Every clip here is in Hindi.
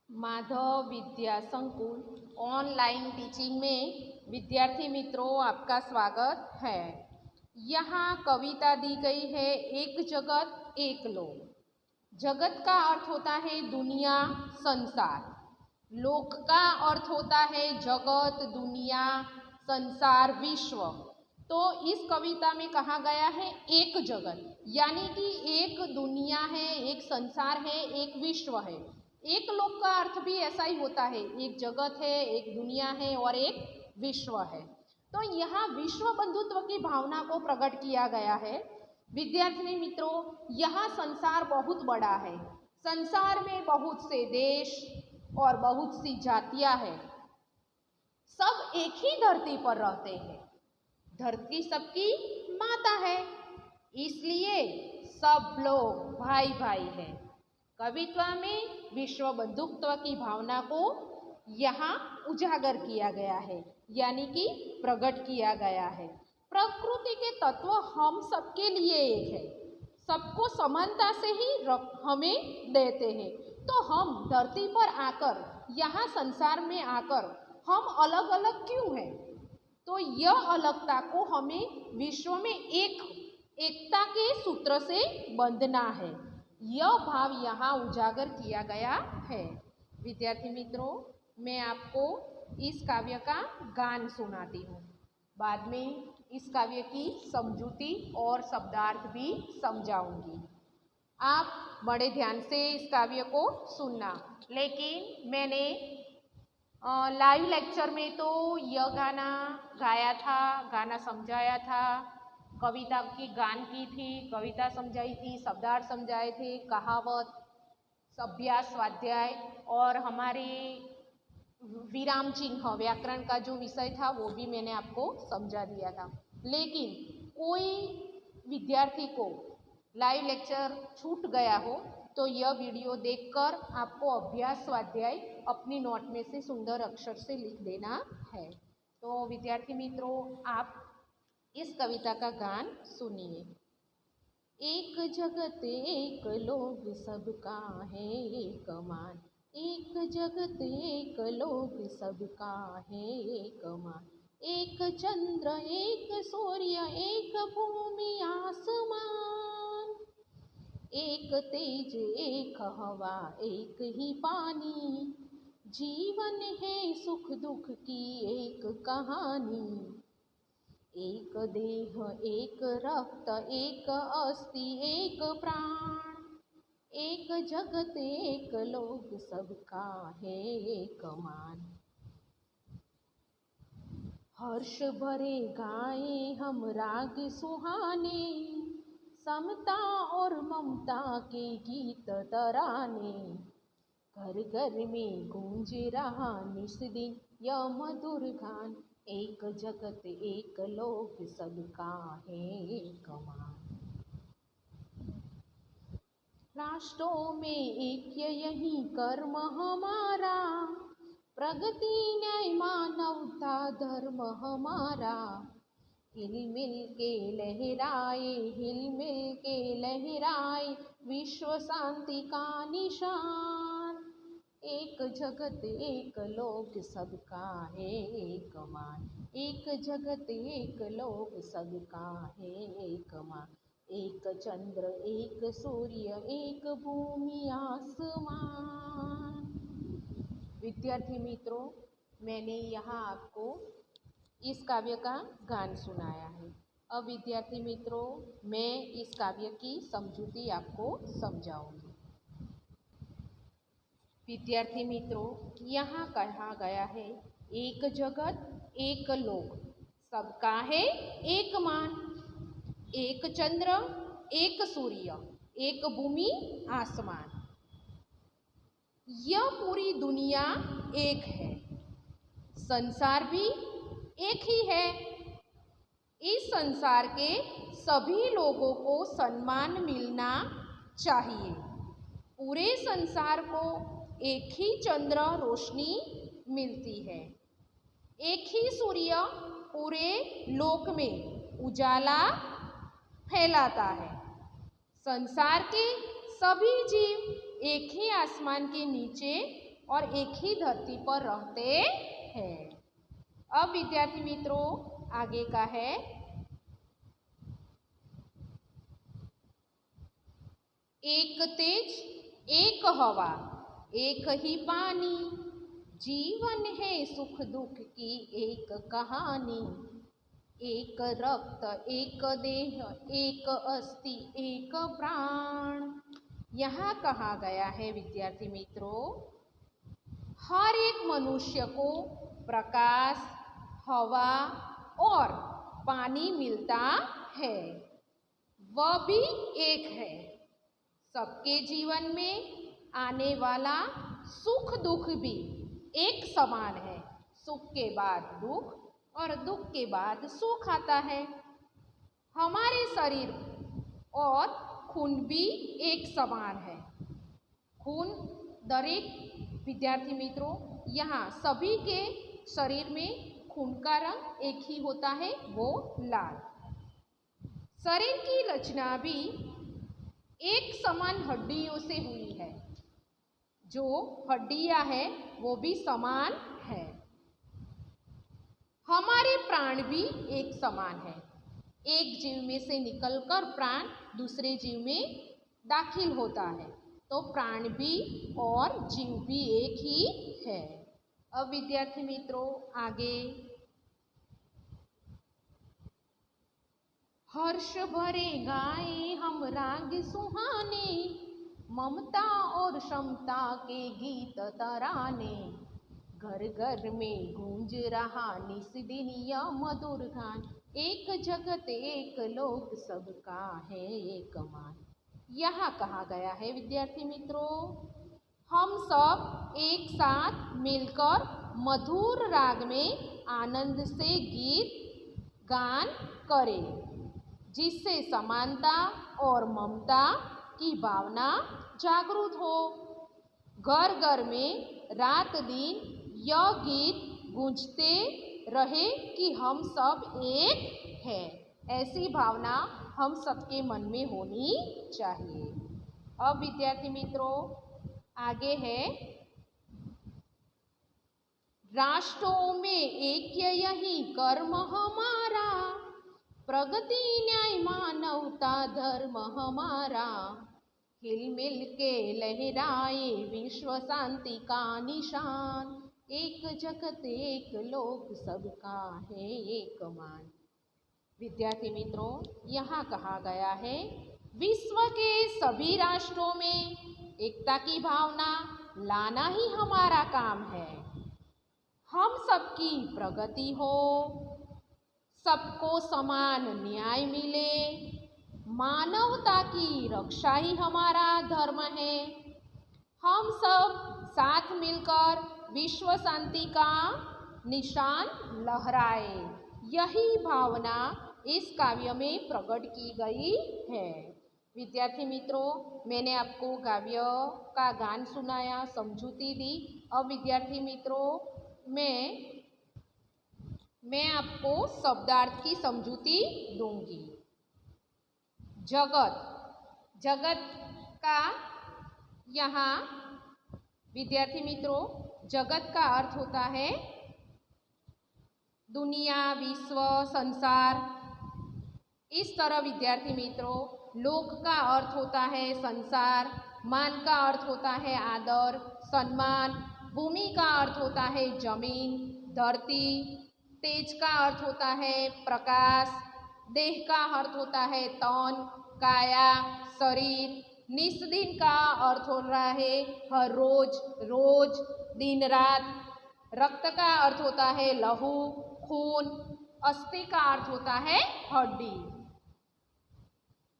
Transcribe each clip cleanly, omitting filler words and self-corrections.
माधव विद्या संकुल ऑनलाइन टीचिंग में विद्यार्थी मित्रों आपका स्वागत है। यहाँ कविता दी गई है एक जगत एक लोक। जगत का अर्थ होता है दुनिया संसार, लोक का अर्थ होता है जगत दुनिया संसार विश्व। तो इस कविता में कहा गया है एक जगत, यानी कि एक दुनिया है, एक संसार है, एक विश्व है। एक लोक का अर्थ भी ऐसा ही होता है, एक जगत है, एक दुनिया है और एक विश्व है। तो यहाँ विश्व बंधुत्व की भावना को प्रकट किया गया है। विद्यार्थी मित्रों, यह संसार बहुत बड़ा है। संसार में बहुत से देश और बहुत सी जातियां हैं। सब एक ही धरती पर रहते हैं। धरती सबकी माता है, इसलिए सब लोग भाई भाई हैं। कविता में विश्व बंधुत्व की भावना को यहाँ उजागर किया गया है, यानी कि प्रकट किया गया है। प्रकृति के तत्व हम सबके लिए एक है, सबको समानता से ही हमें देते हैं। तो हम धरती पर आकर, यहाँ संसार में आकर हम अलग अलग क्यों हैं? तो यह अलगता को हमें विश्व में एकता के सूत्र से बंधना है। यह भाव यहाँ उजागर किया गया है। विद्यार्थी मित्रों, मैं आपको इस काव्य का गान सुनाती हूँ। बाद में इस काव्य की समझूती और शब्दार्थ भी समझाऊंगी। आप बड़े ध्यान से इस काव्य को सुनना। लेकिन मैंने लाइव लेक्चर में तो यह गाना गाया था, गाना समझाया था, कविता की गान की थी, कविता समझाई थी, शब्दार्थ समझाए थे, कहावत, अभ्यास, स्वाध्याय और हमारे विराम चिन्ह व्याकरण का जो विषय था वो भी मैंने आपको समझा दिया था। लेकिन कोई विद्यार्थी को लाइव लेक्चर छूट गया हो तो यह वीडियो देखकर आपको अभ्यास स्वाध्याय अपनी नोट में से सुंदर अक्षर से लिख देना है। तो विद्यार्थी मित्रों, आप इस कविता का गान सुनिए। एक जगत एक लोक सबका है एक मान, एक जगत एक लोक सबका है एक मान। एक चंद्र एक सूर्य एक भूमि आसमान, एक तेज एक हवा एक ही पानी। जीवन है सुख दुख की एक कहानी, एक देह एक रक्त एक अस्थि एक प्राण। एक जगत एक लोक सबका है एक मान। हर्ष भरे गाए हम राग सुहाने, समता और ममता के गीत तराने। घर घर में गूंज रहा निस दिन यह मधुर गान, एक जगत एक लोक सबका है एक मान। राष्ट्रों में ऐक्य यही कर्म हमारा, प्रगति न्याय मानवता धर्म हमारा। हिलमिल के लहराए हिलमिल के लहराए विश्व शांति का निशान। एक जगत एक लोक सबका है एक मान, एक जगत एक लोक सबका है एक मान। एक चंद्र एक सूर्य एक भूमि आसमान। विद्यार्थी मित्रों, मैंने यहाँ आपको इस काव्य का गान सुनाया है। अब विद्यार्थी मित्रों, मैं इस काव्य की समझूती आपको समझाऊंगी। विद्यार्थी मित्रों, यहाँ कहा गया है एक जगत एक लोक सबका है एक मान। एक चंद्र एक सूर्य एक भूमि आसमान। यह पूरी दुनिया एक है, संसार भी एक ही है। इस संसार के सभी लोगों को सम्मान मिलना चाहिए। पूरे संसार को एक ही चंद्र रोशनी मिलती है, एक ही सूर्य पूरे लोक में उजाला फैलाता है। संसार के सभी जीव एक ही आसमान के नीचे और एक ही धरती पर रहते हैं। अब विद्यार्थी मित्रों आगे का है, एक तेज एक हवा एक ही पानी, जीवन है सुख दुख की एक कहानी, एक रक्त एक देह एक अस्थि एक प्राण। यहाँ कहा गया है विद्यार्थी मित्रों, हर एक मनुष्य को प्रकाश, हवा और पानी मिलता है, वह भी एक है। सबके जीवन में आने वाला सुख दुख भी एक समान है। सुख के बाद दुख और दुख के बाद सुख आता है। हमारे शरीर और खून भी एक समान है। खून दरेक विद्यार्थी मित्रों, यहाँ सभी के शरीर में खून का रंग एक ही होता है, वो लाल। शरीर की रचना भी एक समान हड्डियों से हुई है। जो हड्डियां हैं वो भी समान है। हमारे प्राण भी एक समान है। एक जीव में से निकलकर प्राण दूसरे जीव में दाखिल होता है, तो प्राण भी और जीव भी एक ही है। अब विद्यार्थी मित्रों आगे, हर्ष भरे गाए हम राग सुहाने, ममता और क्षमता के गीत तराने, घर घर में गूंज रहा निस दिन यह मधुर गान, एक जगत एक लोक सबका है एक मान। यहाँ कहा गया है विद्यार्थी मित्रों, हम सब एक साथ मिलकर मधुर राग में आनंद से गीत गान करें, जिससे समानता और ममता की भावना जागृत हो। घर घर में रात दिन यह गीत गूंजते रहे कि हम सब एक हैं। ऐसी भावना हम सबके मन में होनी चाहिए। अब विद्यार्थी मित्रों आगे है, राष्ट्रों में ऐक्य यही कर्म हमारा, प्रगति न्याय मानवता धर्म हमारा, हिल मिल के लहराए विश्व शांति का निशान, एक जगत एक लोक सबका है एक मान। विद्यार्थी मित्रों यहाँ कहा गया है, विश्व के सभी राष्ट्रों में एकता की भावना लाना ही हमारा काम है। हम सबकी प्रगति हो, सबको समान न्याय मिले, मानवता की रक्षा ही हमारा धर्म है। हम सब साथ मिलकर विश्व शांति का निशान लहराए, यही भावना इस काव्य में प्रकट की गई है। विद्यार्थी मित्रों मैंने आपको काव्य का गान सुनाया, समझूती दी। अब विद्यार्थी मित्रों मैं आपको शब्दार्थ की समझूती दूंगी। जगत, जगत का यहाँ विद्यार्थी मित्रों जगत का अर्थ होता है दुनिया, विश्व, संसार। इस तरह विद्यार्थी मित्रों लोक का अर्थ होता है संसार, मान का अर्थ होता है आदर, सम्मान, भूमि का अर्थ होता है जमीन, धरती, तेज का अर्थ होता है प्रकाश, देह का अर्थ होता है तन, काया, शरीर, निस्दिन का अर्थ हो रहा है हर रोज, रोज, दिन रात, रक्त का अर्थ होता है लहू, खून, अस्थि का अर्थ होता है हड्डी।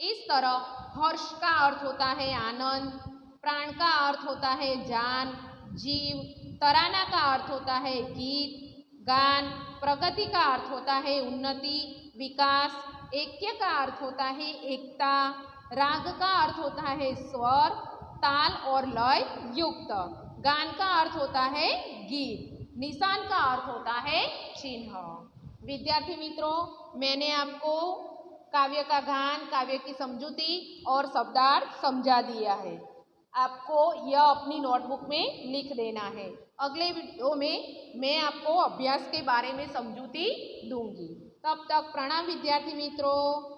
इस तरह हर्ष का अर्थ होता है आनंद, प्राण का अर्थ होता है जान, जीव, तराना का अर्थ होता है गीत, गान, प्रगति का अर्थ होता है उन्नति, विकास, ऐक्य का अर्थ होता है एकता, राग का अर्थ होता है स्वर, ताल और लय युक्त, गान का अर्थ होता है गीत, निशान का अर्थ होता है चिन्ह। विद्यार्थी मित्रों मैंने आपको काव्य का गान, काव्य की समझूती और शब्दार्थ समझा दिया है। आपको यह अपनी नोटबुक में लिख देना है। अगले वीडियो में मैं आपको अभ्यास के बारे में समझूती दूंगी। तब तक प्रणाम विद्यार्थी मित्रों।